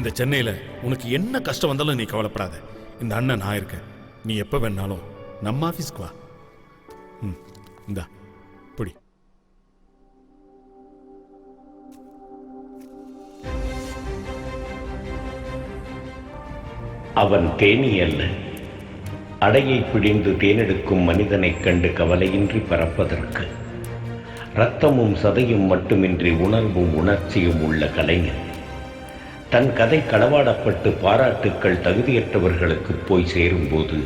இந்த சென்னையில உனக்கு என்ன கஷ்டம் வந்தாலும் நீ கவலைப்படாத. இந்த அண்ணன் நான் இருக்கேன். நீ எப்ப வேணாலும் நம்ம ஆபீஸ்க்கு வா. இந்தா புடி. அவன் தேனி அல்ல, அடையை பிடிந்து தேனெடுக்கும் மனிதனைக் கண்டு கவலையின்றி பறப்பதற்கு இரத்தமும் சதையும் மட்டுமின்றி உணர்வும் உணர்ச்சியும் உள்ள கலைஞன். தன் கதை களவாடப்பட்டு பாராட்டுக்கள் தகுதியற்றவர்களுக்கு போய் சேரும்போது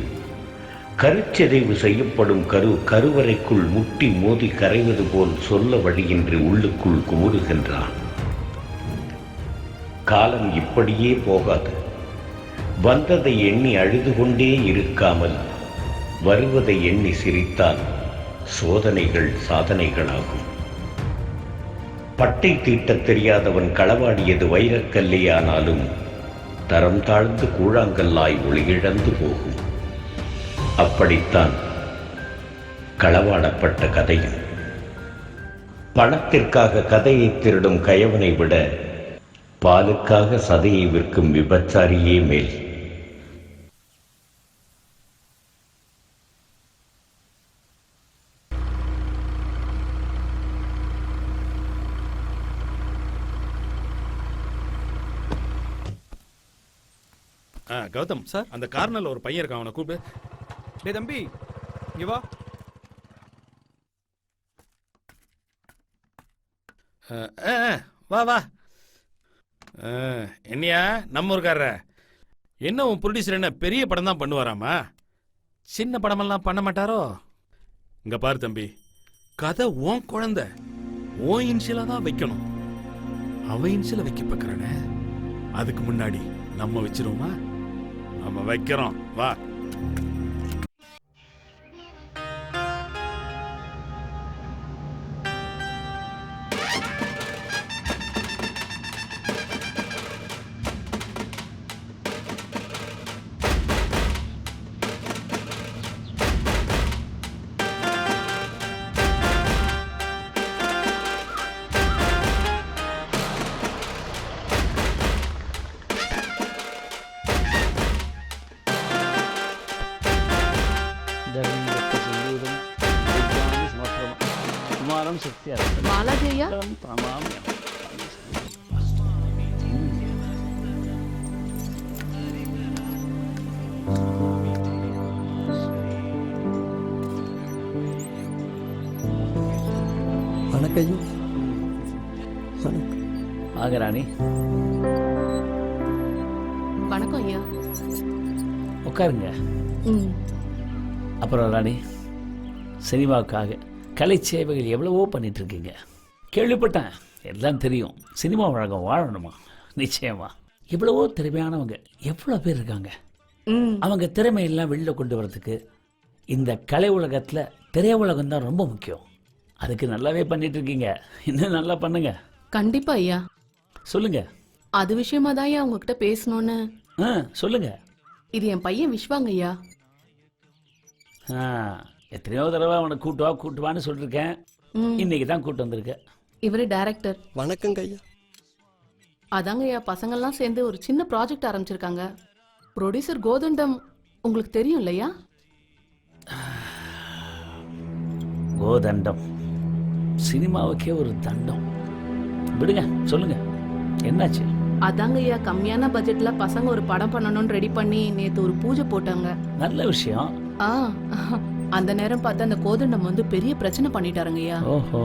கருச்சிதைவு செய்யப்படும் கருவறைக்குள் முட்டி மோதி கரைவது போல் சொல்ல வழியின்றி உள்ளுக்குள் குமுறுகின்றான். காலம் இப்படியே போகாது. வந்ததை எண்ணி அழுது கொண்டே இருக்காமல் வருவதை எண்ணி சிரித்தால் சோதனைகள் சாதனைகளாகும். பட்டை தீட்டத் தெரியாதவன் களவாடியது வைரக்கல்லே ஆனாலும் தரம் தாழ்ந்து கூழாங்கல்லாய் ஒளியிழந்து போகும். அப்படித்தான் களவாடப்பட்ட கதையும். பணத்திற்காக கதையை திருடும் கயவனை விட பாலுக்காக சதையை விற்கும் விபச்சாரியே மேல். கௌதம் சார், அந்த கார்னர்ல ஒரு பையன் இருக்கான், அவனை கூப்பிடு. டேய் தம்பி, இங்க வா. வா வா. என்னையா நம்ம ஊருக்காரர? என்ன உன் ப்ரொடியூசர் என்ன பெரிய படம் தான் பண்ணுவாராமா? சின்ன படமெல்லாம் பண்ண மாட்டாரோ? இங்க பாரு தம்பி, கதை உன் குழந்தை, உன் இன்சியலா தான் வைக்கணும். அவன் இன்சியல வைக்க பார்க்கறானே, அதுக்கு முன்னாடி நம்ம வச்சிருவோமா? நம்ம வைக்கிறோம், வா. ராணி, வணக்கம் ஐயா. உட்காருங்க. அப்புறம் ராணி, சினிமாவுக்காக கலை சேவைகள் எவ்வளவோ பண்ணிட்டு இருக்கீங்க. கேள்விப்பட்டேன், எல்லாம் தெரியும். சினிமா உலகம் வாழணுமா? நிச்சயமா. எவ்வளவோ திறமையானவங்க எவ்வளோ பேர் இருக்காங்க. அவங்க திறமையெல்லாம் வெளில கொண்டு வரதுக்கு இந்த கலை உலகத்தில் திரை உலகம் தான் ரொம்ப முக்கியம். அதுக்கு நல்லாவே பண்ணிட்டு இருக்கீங்க. இன்னும் நல்லா பண்ணுங்க. கண்டிப்பா ஐயா. சொல்லுங்க. அது விஷயமா தான் ஐயா உங்ககிட்ட பேசணும்னு. சொல்லுங்க. இது என் பையன் விஸ்வாங்க ஐயா. எத்தனையோ தடவை அவனை கூட்டுவான்னு சொல்லிருக்கேன். இன்னைக்கு தான் கூட்டு வந்திருக்கேன். இவரு டைரக்டர். வணக்கங்க ஐயா. அதாங்க ஐயா, பசங்கள்லாம் சேர்ந்து ஒரு சின்ன ப்ராஜெக்ட் ஆரம்பிச்சிருக்காங்க. ப்ரொடியூசர் கோதண்டம் உங்களுக்கு தெரியும் இல்லையா? கோதண்டம் சினிமாவுக்கே ஒரு தண்டம். விடுங்க, சொல்லுங்க, என்னாச்சு? அதாங்க ஐயா, கம்மியான பட்ஜெட்ல பசங்க ஒரு படம் பண்ணணும்னு ரெடி பண்ணி நேத்து ஒரு பூஜை போட்டாங்க. நல்ல விஷயம். அந்த நேரம் பார்த்து அந்த கோதண்டம் வந்து பெரிய பிரச்சனை பண்ணிட்டாருங்க ஐயா. ஓஹோ.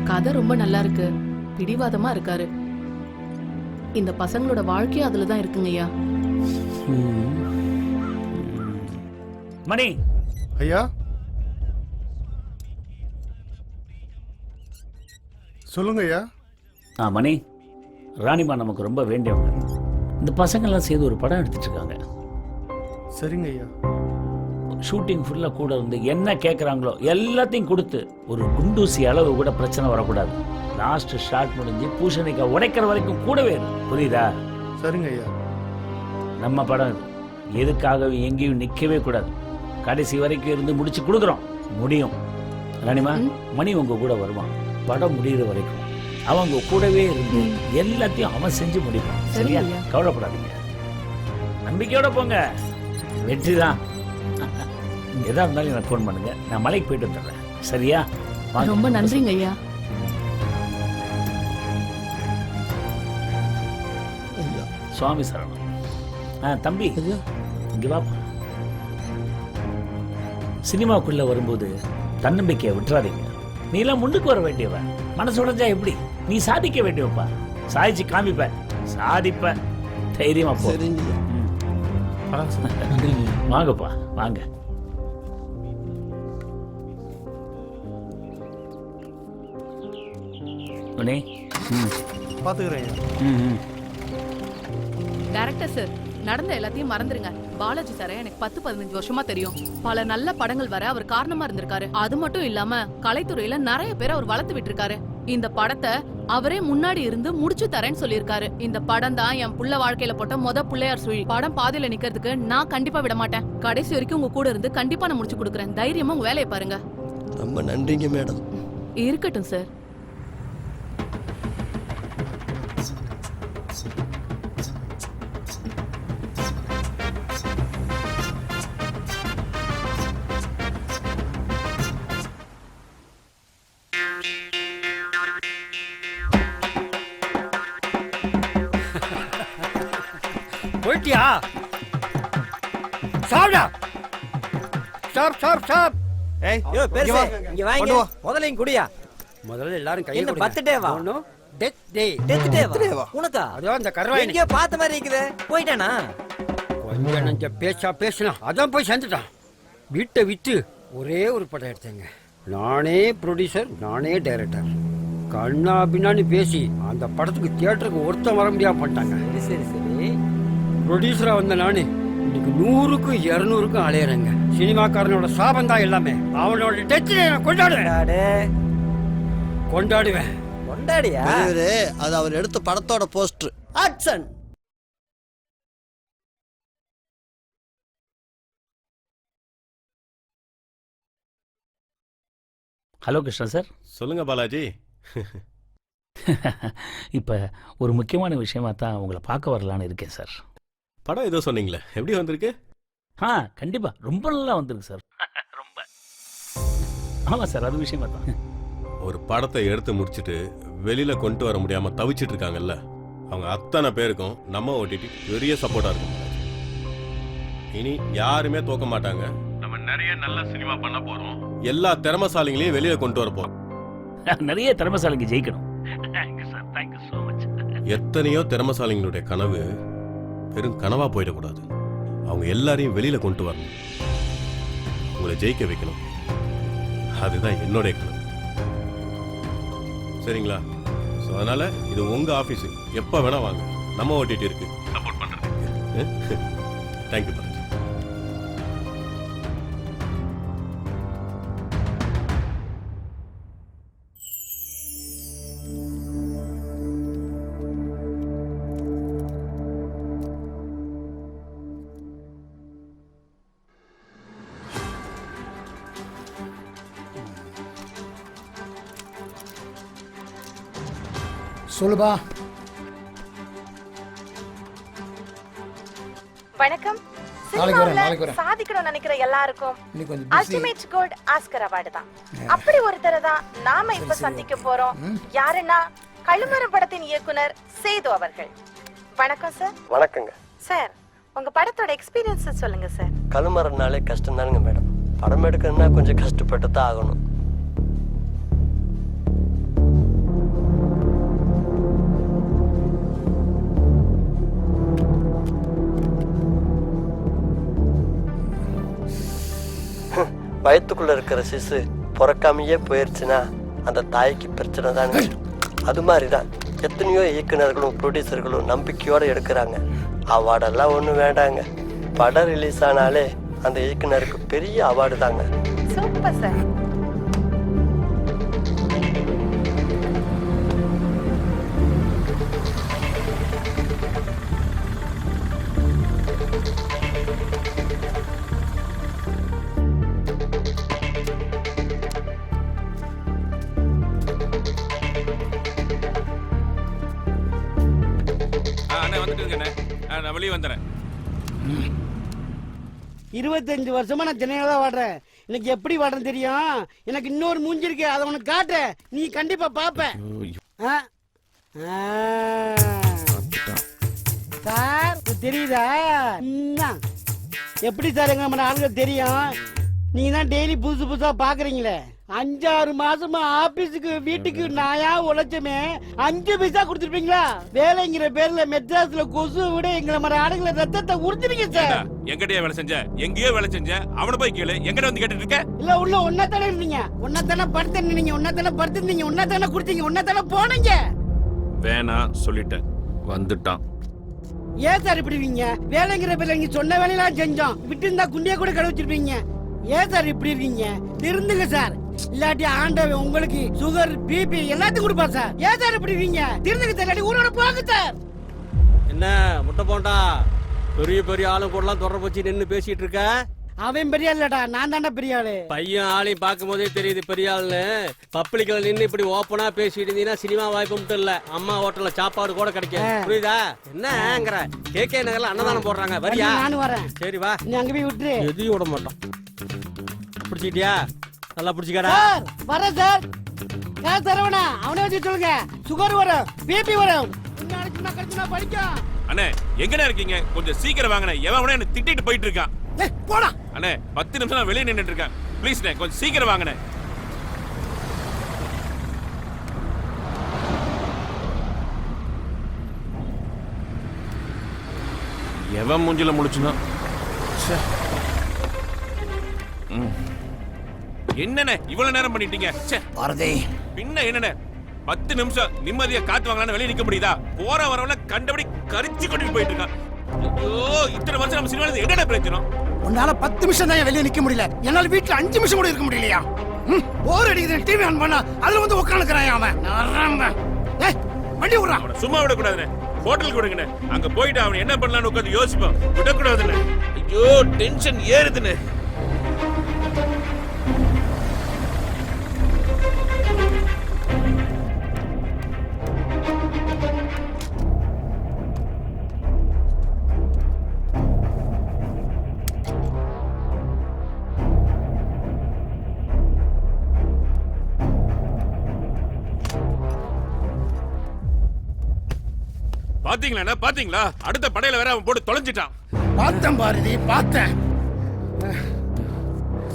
கதை ரொம்ப நல்லா இருக்கு, பிடிவாதமா இருக்காரு. இந்த பசங்களோட வாழ்க்கையும் அதுலதான் இருக்குங்க ஐயா. மணி ஐயா, சொல்லுங்க ஐயா. மணி, ராணிமா நமக்கு ரொம்ப வேண்டியவங்க. இந்த பசங்கள்லாம் சேர்ந்து ஒரு படம் எடுத்துட்டு இருக்காங்க. சரிங்க ஐயா. ஷூட்டிங் ஃபுல்லாக கூட இருந்து என்ன கேட்குறாங்களோ எல்லாத்தையும் கொடுத்து ஒரு குண்டூசி அளவு கூட பிரச்சனை வரக்கூடாது. லாஸ்ட் ஷாட் முடிஞ்சு பூசணிக்காய் உடைக்கிற வரைக்கும் கூடவே இருக்கு. புரியுதா? சரிங்க ஐயா. நம்ம படம் எதுக்காகவும் எங்கேயும் நிற்கவே கூடாது. கடைசி வரைக்கும் இருந்து முடிச்சு கொடுக்குறோம். முடியும். ராணிமா, மணி உங்க கூட வருவான் படம் முடிகிற வரைக்கும். அவங்க கூடவே இருந்து எல்லாத்தையும் அவன் செஞ்சு முடிப்பான். சரியா? ஐயா. கவலைப்படாதீங்க, நம்பிக்கையோட போங்க, வெற்றி தான். எதா இருந்தாலும் எனக்கு ஃபோன் பண்ணுங்க, நான் மலைக்கு போயிட்டு வந்துடுறேன். சரியா? வாங்க. ரொம்ப நன்றிங்க ஐயா. சுவாமி சரணம். தம்பி இங்க வாப்பா. சினிமாக்குள்ள வரும்போது தன்னம்பிக்கையை விட்டுறாதீங்க. நீ எல்லாம் முன்னுக்கு வர வேண்டியவன். மனசு உடைஞ்சா எப்படி? நீ சாதிக்க வேண்டியவப்பா. சாதிச்சு காமிப்ப, சாதிப்ப. தைரியமா போ. வாங்கப்பா, வாங்க. உடனே பாத்துக்கிறேன் ஐயா. டைரக்டர் சார், நடந்த எல்லாத்தையும் மறந்துருங்க. பாலாஜி சாரை எனக்கு 10-15 வருஷமா தெரியும். பல நல்ல படங்கள் வர அவர் காரணமா இருந்திருக்காரு. அது மட்டும் இல்லாம கலைத்துறையில நிறைய பேர் அவர் வளர்த்து விட்டுருக்காரு. இந்த படத்தை அவரே முன்னாடி இருந்து முடிச்சு தரேன்னு சொல்லியிருக்காரு. இந்த படம் தான் என் புள்ள வாழ்க்கையில போட்ட பிள்ளையார் சுழி. படம் பாதியில நிக்கிறதுக்கு நான் கண்டிப்பா விட மாட்டேன். கடைசி வரைக்கும் உங்க கூட இருந்து கண்டிப்பா நான் முடிச்சு கொடுக்குறேன். தைரியமா உங்க வேலையை பாருங்க. ரொம்ப நன்றிங்க மேடம். இருக்கட்டும் சார். போயிட்டியா? சாப்பிடா. Stop stop stop. ஏய் யோ பெருசே இங்க வாங்க. முதல்ல இங்க குடியா. முதல்ல எல்லாரும் கையை என்ன கொடுங்க. பர்த்டே வா? ஒண்ணு டெத் டே. டெத் டே வா. உனக்கா? அதோ அந்த கர்வாயினி. எங்க பார்த்த மாதிரி இருக்குது. போய்ட்டானா? கொஞ்சம் நஞ்ச பேசினா அதான் போய் சேர்ந்துட்டான். வீட்டை விட்டு ஒரே ஒரு படம் எடுத்தேங்க. நானே ப்ரொடியூசர், நானே டைரக்டர். கண்ணா பின்னான்னு பேசி அந்த படத்துக்கு தியேட்டருக்கு ஒருத்தன் வர முடியாம பண்ணிட்டாங்க. சரி சரி. ப்ரொடியூசரா வந்த நானு இன்னைக்கு 100க்கும் 200க்கும் அலையறேங்க. சினிமாக்காரனோட சாபம் தான் எல்லாமே. அவனோட டெத் நான் கொண்டாடுவேன். கொண்டாடுவேன். கொண்டாடியா? அது அவர் எடுத்த படத்தோட poster. Action. Hello Krishna sir. சொல்லுங்க பாலாஜி. இப்போ ஒரு முக்கியமான விஷயமா தான் உங்களை பார்க்க வரலான்னு இருக்கேன் சார். படம் ஏதோ சொன்னீங்களே, எப்படி வந்திருக்கு? கண்டிப்பாக ரொம்ப நல்லா வந்திருக்கு சார். ரொம்ப. ஆமாம் சார், அது விஷயமா தான். ஒரு படத்தை எடுத்து முடிச்சுட்டு வெளியில கொண்டு வர முடியாம தவிச்சிட்டு இருக்காங்கல்ல, அவங்க அத்தனை பேருக்கும் நம்ம ஓடிடி பெரிய சப்போர்ட்டா இருக்கும். இனி யாருமே தோக்க மாட்டாங்க. நம்ம நிறைய நல்ல சினிமா பண்ண போறோம். எல்லா திறமசாலிகளையும் வெளியில கொண்டு வர போறோம். நிறைய திறமசாலிங்க ஜெயிக்கணும். Thank you sir, thank you so much. எத்தனையோ திறமசாலிங்களுடைய கனவு வெறும் கனவா போயிடக்கூடாது. அவங்க எல்லாரையும் வெளியில கொண்டு வரணும், உங்களை ஜெயிக்க வைக்கணும். அதுதான் என்னுடைய கனவு. சரிங்களா? ஸோ அதனால இது உங்க ஆஃபீஸு, எப்போ வேணா வாங்க. நம்ம ஓட்டிட்டு இருக்கு சப்போர்ட் பண்றதுக்கு. தேங்க்யூ பாலாஜி. சொல்லுபா. வணக்கம். நாளைக்கு வரேன். சாதிக்கணும் நினைக்கிற எல்லாருக்கும் இன்னைக்கு கொஞ்சம் அல்டிமேட் கோல்ட் ஆஸ்கர் அவார்டு தான். அப்படி ஒருத்தரை தான் நாம இப்ப சந்திக்க போறோம். யாருன்னா கழுமரம் படத்தின் இயக்குனர் சேது அவர்கள். வணக்கம் சார். வணக்கங்க சார். உங்க படத்தோட எக்ஸ்பீரியன்ஸ் சொல்லுங்க சார். கழுமரம்னாலே கஷ்டம் தானுங்க மேடம். படம் எடுக்கணும்னா கொஞ்சம் கஷ்டப்பட்டு தான் ஆகணும். வயிற்றுக்குள்ள இருக்கிற சிசு பிறக்காமையே போயிருச்சுன்னா அந்த தாய்க்கு பிரச்சனை தானே. அது மாதிரிதான் எத்தனையோ இயக்குநர்களும் ப்ரொடியூசர்களும் நம்பிக்கையோட எடுக்கிறாங்க. அவார்டெல்லாம் ஒன்றும் வேண்டாங்க. படம் ரிலீஸ் ஆனாலே அந்த இயக்குனருக்கு பெரிய அவார்டு தாங்க. Super sir. நான் வெளியே வந்துடுறேன். 25 வருஷமா நான் சென்னையில தான் வாடுறேன். எனக்கு எப்படி வாடுறேன் தெரியும். எனக்கு இன்னொரு மூஞ்சி இருக்கு, அதை உனக்கு காட்டுறேன். நீ கண்டிப்பா பாப்ப. சார் தெரியுதா? எப்படி சார் எங்க நம்ம ஆளுங்க தெரியும்? நீங்க தான் டெய்லி புதுசு புதுசா பாக்குறீங்களே. 5-6 மாசமா ஆபீஸுக்கு வீட்டுக்கு நாயா உழைச்சமே 5 பைசா கொடுத்துருப்பீங்களா? வேலைங்கிற பேர்ல மெட்ராஸ்ல கொசு விட எங்களை மாதிரி ஆளுங்களை ரத்தத்தை உறுத்துறீங்க சார். எங்கடையே வேலை செஞ்ச? எங்கேயோ வேலை செஞ்ச? அவனை போய் கேளு. எங்கட வந்து கேட்டுட்டு இருக்க? இல்ல உள்ள ஒன்னதானே இருந்தீங்க, ஒன்னதானே படுத்துனீங்க, ஒன்னதானே படுத்துனீங்க, ஒன்னதானே குடுத்தீங்க, ஒன்னதானே போனீங்க. வேணா சொல்லிட்டேன், வந்துட்டான். ஏன் சார் இப்படி இருக்கீங்க? வேலைங்கிற பேர்ல நீங்க சொன்ன வேலையெல்லாம் செஞ்சோம், விட்டு இருந்தா குண்டியா கூட கழுவிச்சிருப்பீங்க. ஏன் சார் இப்படி இருக்கீங்க? திருந்துங்க சார், இல்லாட்டி ஆண்டவன் உங்களுக்கு சுகர் பிபி எல்லாத்தையும் கொடுப்பா சார். ஏன் சார் இப்படி இருக்கீங்க? திருந்துங்க சார், இல்லாட்டி ஊரோட போங்க சார். என்ன முட்டை போண்டா, பெரிய பெரிய ஆளு கூடலாம் தொடர்பு வச்சு நின்று பேசிட்டு இருக்க? அவன் பெரிய ஆளுடா, நான் தானே பெரிய ஆளு. பையன் ஆளையும் பார்க்கும் போதே தெரியுது பெரிய ஆளுன்னு. பப்ளிக்ல நின்று இப்படி ஓப்பனா பேசிட்டு இருந்தீங்கன்னா சினிமா வாய்ப்பு மட்டும் இல்ல, அம்மா ஹோட்டல்ல சாப்பாடு கூட கிடைக்கும். புரியுதா? என்னங்கிற கேகே நகர்ல அன்னதானம் போடுறாங்க, வரியா? நானும் வரேன். சரி வா. நீ அங்க போய் விட்டுரு. எதையும் விட மாட்டோம். பிடிச்சிட்டியா? நல்லா பிடிச்சிக்கடா. சார் வரேன் சார். சார் சரவணா, அவனே வச்சு சொல்லுங்க. சுகர் வரும், பிபி வரும். நாளைக்கு நான் கடிச்சு நான் படிக்கும். அண்ணே எங்கடா இருக்கீங்க? கொஞ்சம் சீக்கிரம் வாங்கண்ணே. எவன் என்ன திட்டிட்டு போயிட்டு இருக்கான். போடா அண்ணே 10 நிமிஷம் நான் வெளியே நின்னுட்டு இருக்கேன். ப்ளீஸ் கொஞ்சம் சீக்கிரம் வாங்கண்ணே. எவன் மூஞ்சில முடிச்சுனா? என்னண்ணே இவ்வளவு நேரம் பண்ணிட்டீங்க? பின்ன என்னண்ணே 10 நிமிஷம் நிம்மதியா காத்து வாங்கலான்னு வெளியே நிக்க முடியுதா? போற வரவன கண்டபடி கரிச்சு கொண்டு போயிட்டு இருக்கான். ஐயோ, இத்தனை வருஷம் நம்ம சினிமால என்னடா பிரச்சனை? உன்னால 10 நிமிஷம் தான் வெளியே நிக்க முடியல, என்னால வீட்டுல 5 நிமிஷம் கூட இருக்க முடியலையா? போர் அடிக்குது, டிவி ஆன் பண்ணா அதுல வந்து உட்காந்துக்கிறான் அவன். வண்டி விடுறான். அவனை சும்மா விடக்கூடாதுண்ணே, ஹோட்டலுக்கு விடுங்கண்ணே. அங்க போயிட்டு அவன் என்ன பண்ணலான்னு உட்காந்து யோசிப்போம். விடக்கூடாதுண்ணே. ஐயோ டென்ஷன் ஏறுதுண்ணே. பாத்தீங்களா பாத்தீங்களா? அடுத்த படையில வேற அவன் போட்டு தொலைஞ்சிட்டான். பார்த்தேன் பாரதி, பார்த்தேன்.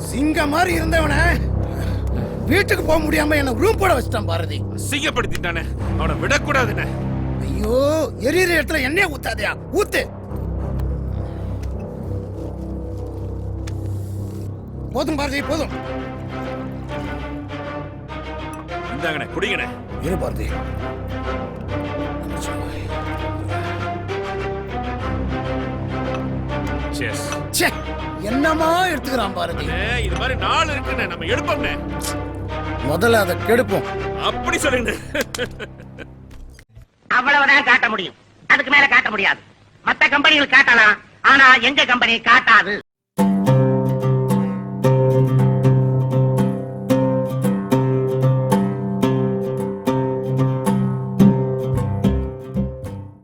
சிங்க மாதிரி இருந்தவன வீட்டுக்கு போக முடியாம என்ன ரூம் போட வச்சிட்டான் பாரதி. அசிங்கப்படுத்திட்டானே, அவனை விடக்கூடாதுண்ணே. ஐயோ, எரியிற இடத்துல எண்ணெய் ஊத்தாதையா, ஊத்து. போதும் பாரதி, போதும். இந்தாங்கண்ணே, குடிங்கண்ணே. இரு பாரதி. என்னமா எடுத்துக்கிறான் பாரதி. இது மாதிரி 4 இருக்குண்ணே, நம்ம எடுப்போம்ண்ணே. முதல்ல அதை கெடுப்போம். அப்படி சொல்லுங்க. அவ்வளவுதான் காட்ட முடியும், அதுக்கு மேல காட்ட முடியாது. மத்த கம்பெனிகள் காட்டலாம், ஆனா எங்க கம்பெனி காட்டாது.